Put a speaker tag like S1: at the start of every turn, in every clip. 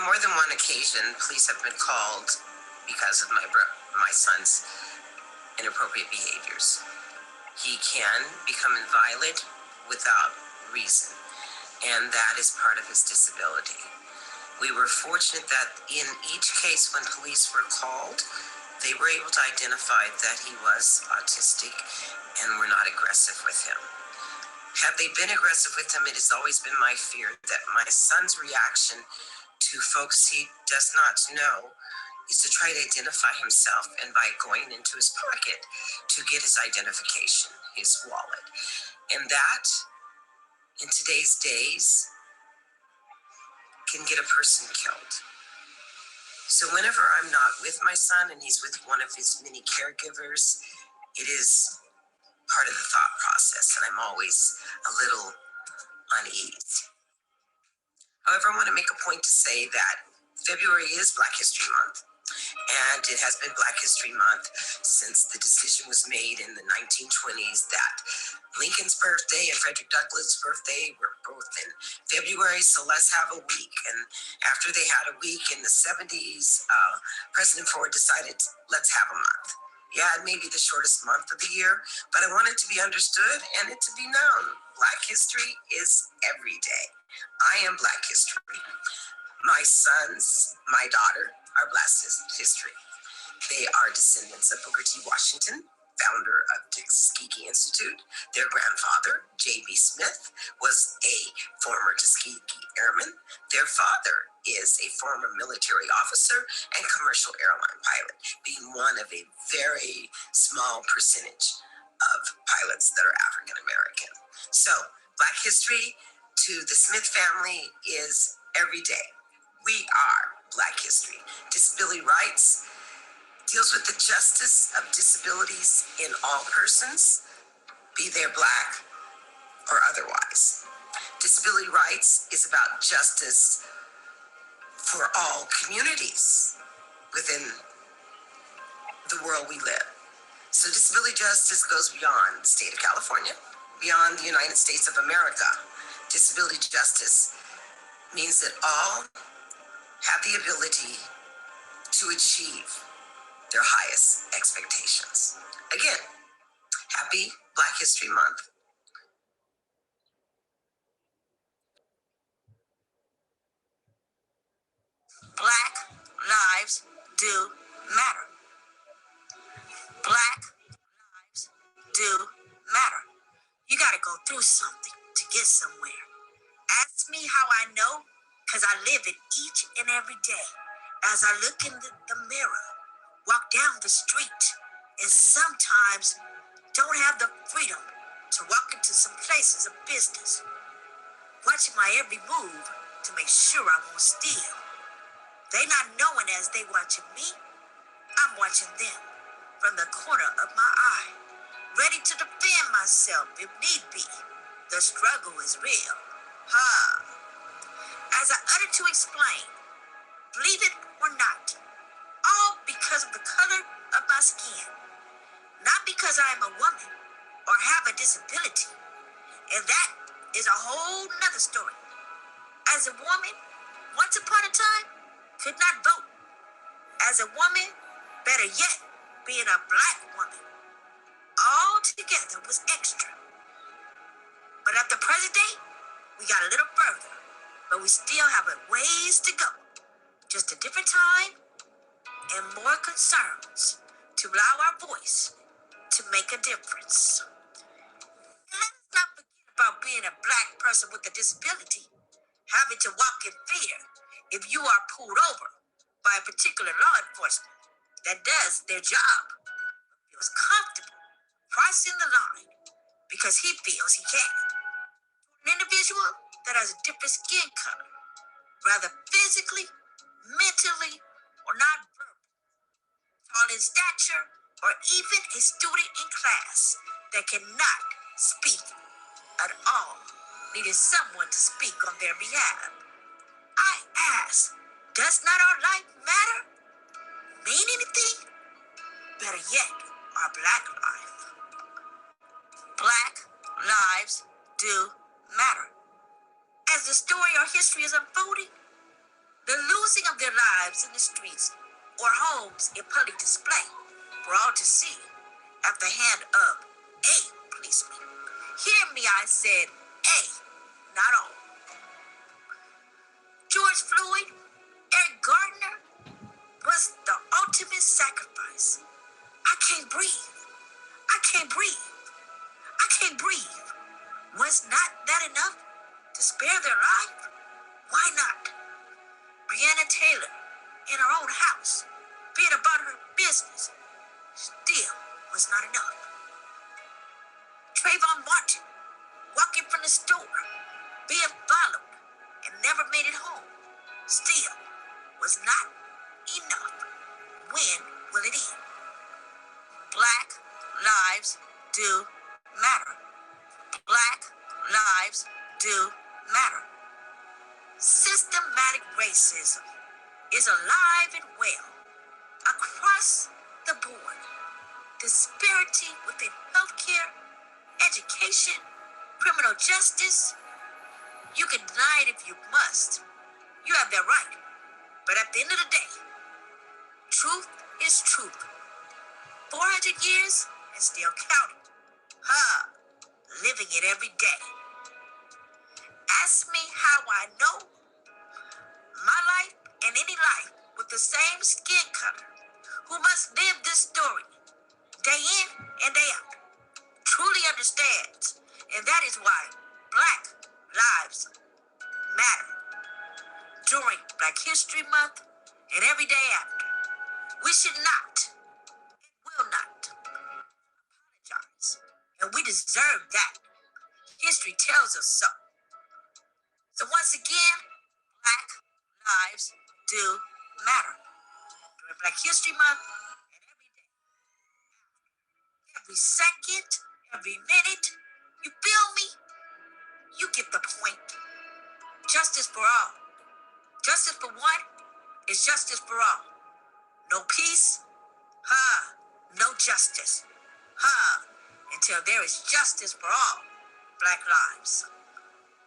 S1: On more than one occasion, police have been called because of my son's inappropriate behaviors. He can become violent without reason, and that is part of his disability. We were fortunate that in each case when police were called, they were able to identify that he was autistic and were not aggressive with him. Had they been aggressive with him, it has always been my fear that my son's reaction to folks he does not know is to try to identify himself, and by going into his pocket to get his identification, his wallet. And that, in today's days, can get a person killed. So whenever I'm not with my son and he's with one of his many caregivers, it is part of the thought process, and I'm always a little uneasy. However, I want to make a point to say that February is Black History Month, and it has been Black History Month since the decision was made in the 1920s that Lincoln's birthday and Frederick Douglass' birthday were both in February, so let's have a week. And after they had a week in the 70s, President Ford decided, let's have a month. Yeah, it may be the shortest month of the year, but I want it to be understood and it to be known. Black history is every day. I am Black history. My sons, my daughter, are Black history. They are descendants of Booker T. Washington, founder of Tuskegee Institute. Their grandfather, J.B. Smith, was a former Tuskegee Airman. Their father is a former military officer and commercial airline pilot, being one of a very small percentage of pilots that are African American. So, Black history to the Smith family is every day. We are Black history. Disability rights deals with the justice of disabilities in all persons, be they Black or otherwise. Disability rights is about justice for all communities within the world we live. So disability justice goes beyond the state of California, beyond the United States of America. Disability justice means that all have the ability to achieve their highest expectations. Again, happy Black History Month.
S2: Black lives do matter. Black lives do matter. You got to go through something to get somewhere. Ask me how I know, because I live it each and every day. As I look in the mirror, walk down the street, and sometimes don't have the freedom to walk into some places of business. Watching my every move to make sure I won't steal. They not knowing as they watching me, I'm watching them from the corner of my eye, ready to defend myself if need be. The struggle is real. As I uttered to explain, believe it or not, all because of the color of my skin, not because I am a woman or have a disability. And that is a whole nother story. As a woman, once upon a time, could not vote. As a woman, better yet, being a Black woman, all together was extra. But at the present day, we got a little further, but we still have a ways to go. Just a different time and more concerns to allow our voice to make a difference. And let's not forget about being a Black person with a disability, having to walk in fear if you are pulled over by a particular law enforcement that does their job, feels comfortable crossing the line because he feels he can. An individual that has a different skin color, rather physically, mentally, or non-verbal, tall in stature, or even a student in class that cannot speak at all, needing someone to speak on their behalf. I ask, does not our life matter? Mean anything? Better yet, our Black life. Black lives do matter. As the story or history is unfolding, the losing losing of their lives in the streets or homes in public display for all to see at the hand of a policeman. Hear me, I said a, not all. George Floyd, Eric Gardner was the ultimate sacrifice. I can't breathe. I can't breathe. I can't breathe. Was not that enough to spare their life? Why not? Breonna Taylor, in her own house, being about her business, still was not enough. Trayvon Martin, walking from the store, being followed and never made it home, still was not enough. When will it end? Black lives do matter. Black lives do matter. Systematic racism is alive and well across the board. Disparity within healthcare, education, criminal justice. You can deny it if you must. You have that right. But at the end of the day, truth is truth. 400 years and still counting. Living it every day. Ask me how I know my life and any life with the same skin color who must live this story day in and day out truly understands, and that is why Black lives matter. During Black History Month and every day after, we should not and will not apologize, and we deserve that. History tells us so. So once again, Black lives do matter. During Black History Month and every day, every second, every minute, you feel me? You get the point. Justice for all. Justice for one is justice for all. No peace, no justice, until there is justice for all Black lives.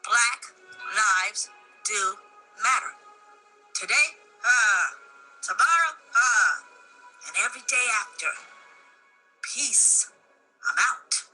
S2: Black lives do matter. Today, tomorrow, and every day after. Peace. I'm out.